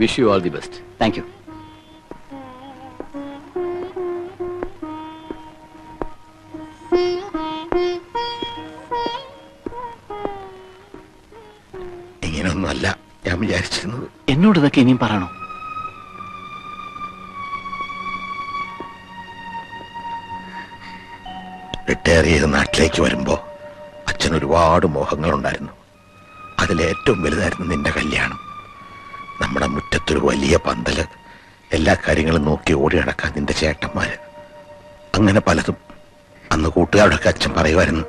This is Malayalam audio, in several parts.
Wish you all the best. Thank you. ഇങ്ങനെയൊന്നുമല്ല ഞാൻ വിചാരിച്ചിരുന്നത്. എന്നോട് ഇതൊക്കെ ഇനിയും പറയണോ? റിട്ടയർ ചെയ്ത് നാട്ടിലേക്ക് വരുമ്പോ അച്ഛൻ ഒരുപാട് മോഹങ്ങളുണ്ടായിരുന്നു. അതിലേറ്റവും വലുതായിരുന്നു നിന്റെ കല്യാണം. നമ്മുടെ മുറ്റത്തൊരു വലിയ പന്തല്, എല്ലാ കാര്യങ്ങളും നോക്കി ഓടി നടക്കാൻ നിന്റെ ചേട്ടന്മാര്, അങ്ങനെ പലതും. അന്ന് കൂട്ടുകാരോടൊക്കെ അച്ഛൻ പറയുമായിരുന്നു,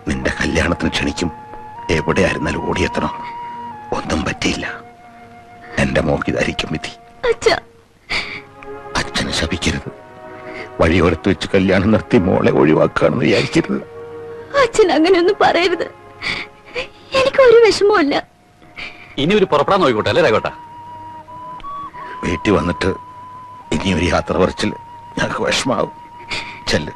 നിന്റെ കല്യാണത്തിന് ക്ഷണിക്കും, എവിടെയായിരുന്നാലും ഓടിയെത്തണം. ഒന്നും പറ്റിയില്ല. എന്റെ മോക്കിതായിരിക്കും വിധി. അച്ഛനെ ശപിക്കരുത്. വഴിയോരത്ത് വെച്ച് കല്യാണം നിർത്തി മോളെ ഒഴിവാക്കുകയാണെന്ന് വിചാരിക്കരുത്. അച്ഛൻ അങ്ങനെയൊന്നും പറയരുത്. എനിക്കൊരു വിഷമമില്ല. ഇനി ഒരു പുറപ്പെടാൻ നോക്കിക്കോട്ടെ അല്ലേ രാഘവട്ട? വീട്ടിൽ വന്നിട്ട് ഇനിയൊരു യാത്ര പറിച്ചിൽ ഞങ്ങൾക്ക് വിഷമാവും. ചെല്ല്.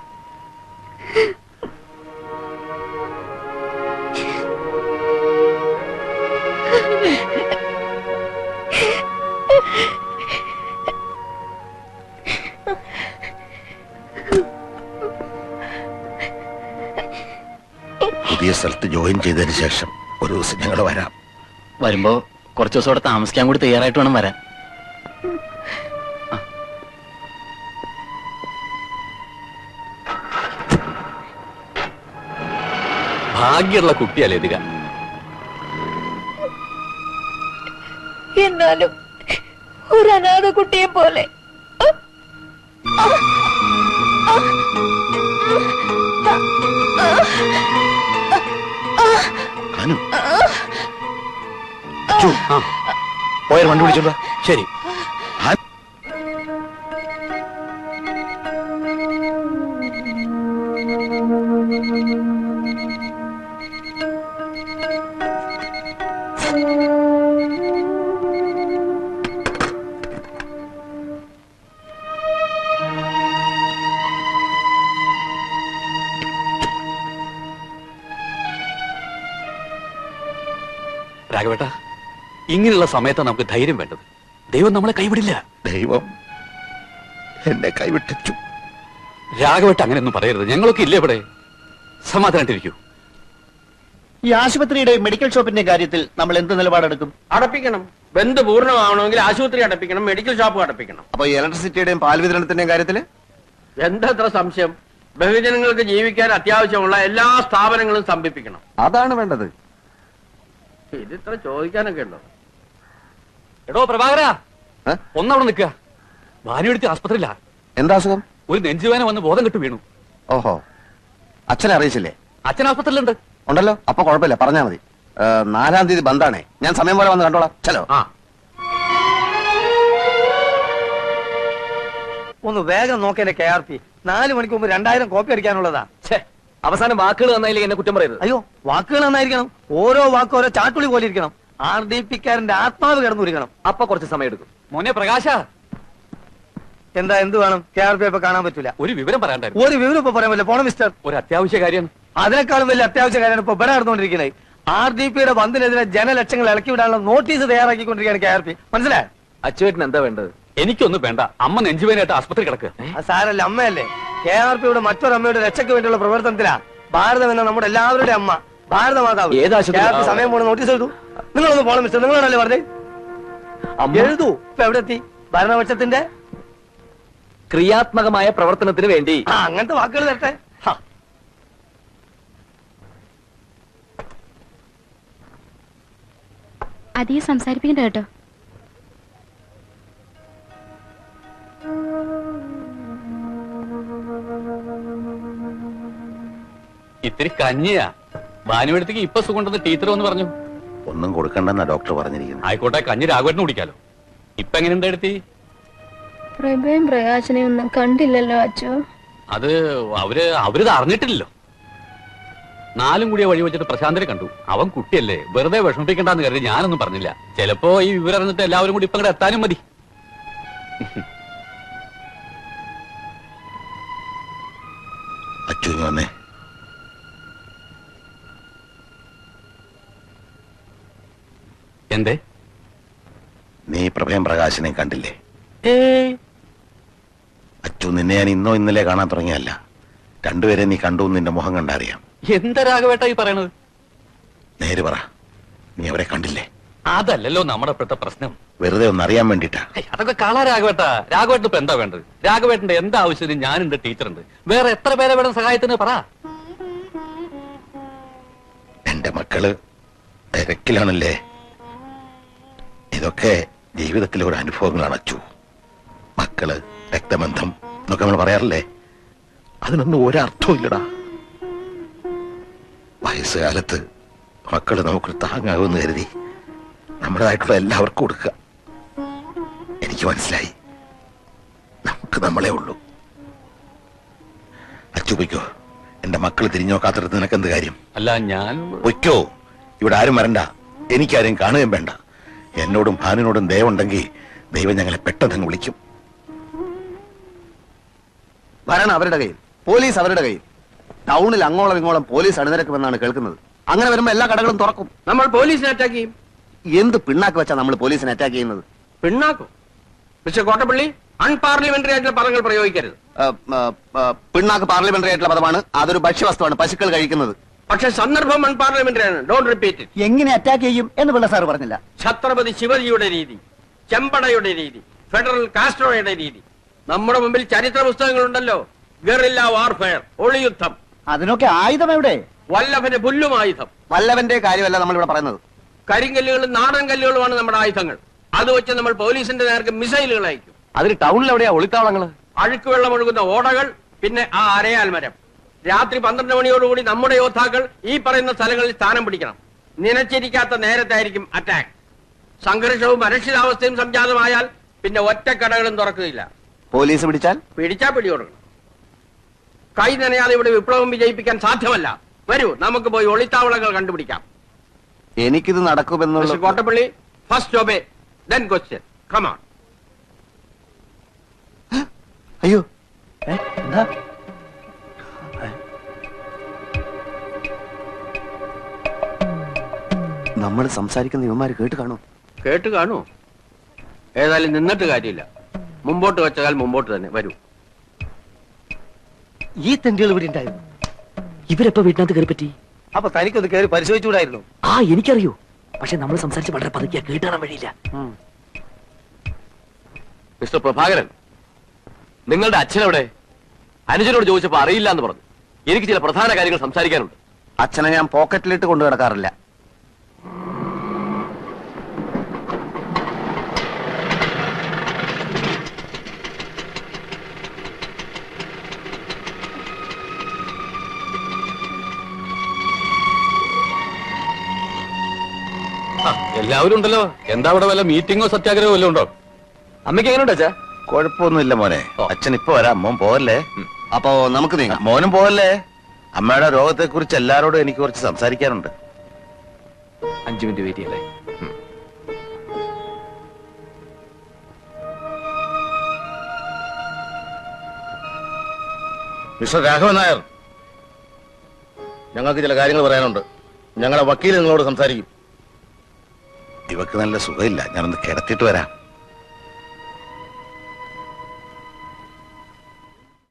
പുതിയ സ്ഥലത്ത് ജോയിൻ ചെയ്തതിന് ശേഷം ഒരു ദിവസം ഞങ്ങൾ വരാം. വരുമ്പോ കുറച്ച് ദിവസം അവിടെ താമസിക്കാൻ കൂടി തയ്യാറായിട്ട് വേണം വരാൻ. ഭാഗ്യമുള്ള കുട്ടിയല്ലേ ഇതിക. എന്നാലും ഒരു അനാഥ കുട്ടിയെ പോലെ. പോയാൽ വണ്ടി വിളിച്ചോളൂ. ശരി. രാഘവേട്ട, ഇങ്ങനെയുള്ള സമയത്താണ് നമുക്ക് ധൈര്യം വേണ്ടത്. ദൈവം നമ്മളെ കൈവിടില്ല. ദൈവം എന്നെ കൈവിട്ടു. രാഘവേട്ട അങ്ങനെയൊന്നും പറയരുത്. ഞങ്ങളൊക്കെ ഇല്ലേ ഇവിടെ. സമാധാനായിട്ടിരിക്കൂ. ഈ ആശുപത്രിയുടെ മെഡിക്കൽ ഷോപ്പിന്റെ കാര്യത്തിൽ നമ്മൾ എന്ത് നിലപാടെടുക്കും? അടപ്പിക്കണം. ബന്ധു പൂർണ്ണമാവണമെങ്കിൽ ആശുപത്രി അടപ്പിക്കണം, മെഡിക്കൽ ഷോപ്പ് അടപ്പിക്കണം. അപ്പൊ ഇലക്ട്രിസിറ്റിയുടെയും പാൽ വിതരണത്തിന്റെയും കാര്യത്തില് എന്തത്ര സംശയം? ബഹുജനങ്ങൾക്ക് ജീവിക്കാൻ അത്യാവശ്യമുള്ള എല്ലാ സ്ഥാപനങ്ങളും സ്തംഭിപ്പിക്കണം. അതാണ് വേണ്ടത്. ഇതിത്ര ചോദിക്കാനൊക്കെ ഉണ്ടോ? എടോ പ്രഭാകര, ഒന്നവിടെ നിൽക്കുക. ഭാനുവെടുത്ത് ആസ്പത്രിയില്ല. എന്താ അസുഖം? ഒരു നെഞ്ചുവേന വന്ന് ബോധം കെട്ടു വീണു. ഓഹോ, അച്ഛനെ അറിയിച്ചില്ലേ? അച്ഛൻ ആസ്പത്രിയിലുണ്ട്. ഉണ്ടല്ലോ, അപ്പൊ കുഴപ്പമില്ല, പറഞ്ഞാ മതി. 4-ാം തീയതി ബന്ധാണേ. ഞാൻ സമയം പോലെ വന്ന് കണ്ടോളാം. ചലോ. ഒന്ന് വേഗം നോക്കേണ്ട KRP. 4 മണിക്ക് മുമ്പ് 2000 കോപ്പി അടിക്കാനുള്ളതാ. അവസാനം വാക്കുകൾ നന്നായില്ലേ എന്നെ കുറ്റം പറയരുത്. അയ്യോ, വാക്കുകൾ നന്നായിരിക്കണം. ഓരോ വാക്കും ഓരോ ചാട്ടുളി പോലെ ഇരിക്കണം. RDP-ക്കാരന്റെ ആത്മാവ് കിടന്നിരിക്കണം. അപ്പൊ കുറച്ച് സമയം എടുക്കും. മോനെ പ്രകാശ, എന്താ, എന്ത് വേണം? KRP ഇപ്പൊ കാണാൻ പറ്റൂല. ഒരു വിവരം പറയാണ്ടായിരുന്നു. ഒരു വിവരം ഇപ്പൊ പറയാൻ പറ്റില്ല. പോണം മിസ്റ്റർ. ഒരു അത്യാവശ്യ കാര്യമാണ്. അതിനേക്കാളും വലിയ അത്യാവശ്യ കാര്യമാണ് ഇപ്പൊ ഇവിടെ നടന്നുകൊണ്ടിരിക്കുന്നത്. RDP-യുടെ ബന്ധിനെതിരെ ജനലക്ഷങ്ങൾ ഇളക്കി വിടാനുള്ള നോട്ടീസ് തയ്യാറാക്കിക്കൊണ്ടിരിക്കുകയാണ് KRP. മനസ്സിലായി? അച്ചുവേട്ടന് എന്താ വേണ്ടത്? എനിക്കൊന്നും വേണ്ട. അമ്മ നെഞ്ചുവേനായിട്ട് ആസ്പത്രി കിടക്കുക. സാരല്ല, അമ്മയല്ലേ. KRP-യുടെ മറ്റൊരമ്മയുടെ രക്ഷയ്ക്ക് വേണ്ടിയുള്ള പ്രവർത്തനത്തിലാ. ഭാരതം എന്ന നമ്മുടെ എല്ലാവരുടെയും അമ്മ, ഭാരതമാതാവ്. KRP സമയം പോണ നോട്ടീസ് എഴുതൂ. നിങ്ങളൊന്ന് പോണം മിസ്റ്റർ. നിങ്ങളാണല്ലേ പറഞ്ഞേ? എഴുതൂ. ഇപ്പൊ എവിടെ എത്തി? ഭരണപക്ഷത്തിന്റെ ക്രിയാത്മകമായ പ്രവർത്തനത്തിന് വേണ്ടി അങ്ങനത്തെ വാക്കുകൾ തരട്ടെ. അധികം സംസാരിപ്പിക്കണ്ട കേട്ടോ. ഇത്തിരി കഞ്ഞിയാ. ഭാനുവെടുത്തേക്ക് ഇപ്പൊ സുഖമുണ്ടെന്ന് ടീച്ചർ വന്ന് പറഞ്ഞു. ഒന്നും കൊടുക്കണ്ടെന്നാ ഡോക്ടർ പറഞ്ഞിരിക്കുന്നത്. ആയിക്കോട്ടെ, കഞ്ഞി രാഘവേട്ടന് കുടിക്കാലോ. ഇപ്പൊ എങ്ങനെയുണ്ട് എടുത്തി? പ്രഭയും പ്രകാശനെയും ഒന്നും കണ്ടില്ലല്ലോ അച്ചു. അത് അവരിത് അറിഞ്ഞിട്ടില്ലല്ലോ. 4 കൂടിയ വഴി വെച്ചിട്ട് പ്രശാന്തനെ കണ്ടു. അവൻ കുട്ടിയല്ലേ, വെറുതെ വിഷമിപ്പിക്കണ്ടെന്ന് കരുതി ഞാനൊന്നും പറഞ്ഞില്ല. ചിലപ്പോ ഈ വിവരം അറിഞ്ഞിട്ട് എല്ലാവരും കൂടി ഇപ്പൊ അങ്ങോട്ട് എത്താനും മതി. അച്ചു വന്നേ. എന്തേ? നീ പ്രഭയം പ്രകാശനെയും കണ്ടില്ലേ? അച്ചു, നിന്നെ ഞാൻ ഇന്നോ ഇന്നലെ കാണാൻ തുടങ്ങിയല്ല. രണ്ടുപേരെ നീ കണ്ടു, നിന്റെ മുഖം കണ്ടറിയാം. എന്താ രാഘവേട്ട ഈ പറയണത്? നേര് പറ, നീ അവരെ കണ്ടില്ലേ? അതല്ലല്ലോ നമ്മുടെ ഇപ്പോഴത്തെ പ്രശ്നം. വെറുതെ ഒന്ന് അറിയാൻ വേണ്ടിട്ടാ. അതൊക്കെ കള രാഘവേട്ട. രാഘവേട്ടൻ ഇപ്പൊ എന്താ വേണ്ടത്? രാഘവേട്ടന്റെ എന്താ ആവശ്യത്തിന് ഞാനുണ്ട്, ടീച്ചറുണ്ട്. വേറെ എത്ര പേരെ വേണം സഹായത്തിന് പറ. എന്റെ മക്കള് തിരക്കിലാണല്ലേ. ഇതൊക്കെ ജീവിതത്തിലെ ഒരു അനുഭവങ്ങളാണ് അച്ചു. മക്കള്, രക്തബന്ധം എന്നൊക്കെ നമ്മൾ പറയാറില്ലേ, അതിനൊന്നും ഒരർത്ഥവും ഇല്ലടാ. വയസ്സുകാലത്ത് മക്കള് നമുക്ക് താങ്ങാകുമെന്ന് കരുതി നമ്മുടേതായിട്ടുള്ള എല്ലാവർക്കും കൊടുക്കുക. എനിക്ക് മനസ്സിലായി, നമുക്ക് നമ്മളെ ഉള്ളൂ. അച്ചു പൊയ്ക്കോ. എന്റെ മക്കള് തിരിഞ്ഞു നോക്കാത്തിടത്ത് നിനക്ക് എന്ത് കാര്യം? അല്ല, ഞാൻ പൊയ്ക്കോ. ഇവിടെ ആരും വരണ്ട, എനിക്കാരും കാണുകയും വേണ്ട. എന്നോടും ഭാനുവിനോടും ദയവുണ്ടെങ്കിൽ ദൈവം ഞങ്ങളെ പെട്ടെന്ന് വിളിക്കും. ഭരണം അവരുടെ കയ്യിൽ, പോലീസ് അവരുടെ കയ്യിൽ. ടൗണിൽ അങ്ങോളം ഇങ്ങോളം പോലീസ് അണിനിരക്കുമെന്നാണ് കേൾക്കുന്നത്. അങ്ങനെ വരുമ്പോ എല്ലാ കടകളും തുറക്കും. നമ്മൾ പോലീസിനെ അറ്റാക്ക് ചെയ്യും. എന്ത് പിണ്ണാക്ക് വെച്ചാ നമ്മൾ പോലീസിനെ അറ്റാക്ക് ചെയ്യുന്നത്? പിണ്ണാക്കോ? മിസ്റ്റർ കോട്ടപ്പള്ളി, അൺപാർലമെന്ററി ആയിട്ടുള്ള പദങ്ങൾ പ്രയോഗിക്കരുത്. പിണ്ണാക്ക് പാർലമെന്ററി ആയിട്ടുള്ള പദമാണ്. അതൊരു ഭക്ഷ്യവസ്തുവാണ്, പശുക്കൾ കഴിക്കുന്നത്. പക്ഷെ സന്ദർഭം അൺപാർലമെന്ററി ആണ്. Don't repeat it. എങ്ങനെ അറ്റാക്ക് ചെയ്യും എന്ന് പിള്ള സാർ പറഞ്ഞില്ല. ഛത്രപതി ശിവജിയുടെ രീതി, ചെമ്പടയുടെ രീതി, ഫെഡറൽ കാസ്ട്രോയുടെ രീതി. നമ്മുടെ മുമ്പിൽ ചരിത്ര പുസ്തകങ്ങളുണ്ടല്ലോ. Guerrilla warfare, ഒളിയുദ്ധം. അതിനൊക്കെ ആയുധം എവിടെ? വല്ലഭന് പുല്ലും ആയുധം. വല്ലവന്റെ കാര്യമല്ല നമ്മൾ ഇവിടെ പറയുന്നത്. കരിങ്കല്ലുകളും നാടൻ കല്ലുകളുമാണ് നമ്മുടെ ആയുധങ്ങൾ. അത് വെച്ച് നമ്മൾ പോലീസിന്റെ നേർക്ക് മിസൈലുകൾ അയക്കും. അതിന് ടൗണിൽ എവിടെയാ ഒളിത്താവളങ്ങള്? അഴുക്ക് വെള്ളം ഒഴുകുന്ന ഓടകൾ, പിന്നെ ആ അരയാൽ മരം. രാത്രി 12 മണിയോടുകൂടി നമ്മുടെ യോദ്ധാക്കൾ ഈ പറയുന്ന സ്ഥലങ്ങളിൽ സ്ഥാനം പിടിക്കണം. നനച്ചിരിക്കാത്ത നേരത്തായിരിക്കും അറ്റാക്ക്. സംഘർഷവും അരക്ഷിതാവസ്ഥയും സംജാതമായാൽ പിന്നെ ഒറ്റക്കടകളും തുറക്കുകയില്ല. പോലീസ് പിടിച്ചാൽ പിടികൊടുക്കണം. കൈ നനയാതെ ഇവിടെ വിപ്ലവം വിജയിപ്പിക്കാൻ സാധ്യമല്ല. വരൂ, നമുക്ക് പോയി ഒളിത്താവളങ്ങൾ കണ്ടുപിടിക്കാം. എനിക്കിത് നടക്കുമെന്നുള്ള Kottappally, first obey then question. Come on. അയ്യോ, എന്താ? നമ്മൾ സംസാരിക്കുന്ന ഇവന്മാര് കേട്ട് കാണൂ. ഏതായാലും നിന്നിട്ട് കാര്യമില്ല. മുമ്പോട്ട് വെച്ചാൽ മുമ്പോട്ട് തന്നെ. വരൂ. ഈ തെണ്ടികൾ ഇവിടെ ഉണ്ടായിരുന്നു. ഇവരെപ്പോ വീട്ടിനകത്ത് കയറി പറ്റി? അപ്പൊ തനിക്കൊന്ന് കയറി പരിശോധിച്ചുകൂടായിരുന്നു? ആ, എനിക്കറിയോ. പക്ഷെ നമ്മൾ സംസാരിച്ച് വളരെ പതുക്കിയാ, കേട്ടാൻ വഴിയില്ല. മിസ്റ്റർ പ്രഭാകരൻ, നിങ്ങളുടെ അച്ഛനെവിടെ? അനുജനോട് ചോദിച്ചപ്പോ അറിയില്ല എന്ന് പറഞ്ഞു. എനിക്ക് ചില പ്രധാന കാര്യങ്ങൾ സംസാരിക്കാനുണ്ട്. അച്ഛനെ ഞാൻ പോക്കറ്റിലിട്ട് കൊണ്ടു കിടക്കാറില്ല. എല്ലാവരും ഉണ്ടല്ലോ. എന്താ അവിടെ വല്ല മീറ്റിംഗോ സത്യാഗ്രഹമോ വല്ലതും ഉണ്ടോ? അമ്മയ്ക്ക് എങ്ങനെയുണ്ട് അച്ഛാ? കുഴപ്പമൊന്നുമില്ല മോനെ. അച്ഛൻ ഇപ്പൊ വരാം. മോൻ പോവല്ലേ? അപ്പോ നമുക്ക് നീങ്ങാം. മോനും പോവല്ലേ? അമ്മയുടെ രോഗത്തെ കുറിച്ച് എല്ലാരോടും എനിക്ക് കുറച്ച് സംസാരിക്കാനുണ്ട്. 5 മിനിറ്റ് വെയിറ്റ് ചെയ്യല്ലേ? മിസ്റ്റർ രാഘവൻ നായർ, ഞങ്ങൾക്ക് ചില കാര്യങ്ങൾ പറയാനുണ്ട്. ഞങ്ങളുടെ വക്കീൽ നിങ്ങളോട് സംസാരിക്കും. ഇവക്ക് നല്ല സുഖമില്ല, ഞാനൊന്ന് കിടത്തിയിട്ട് വരാം.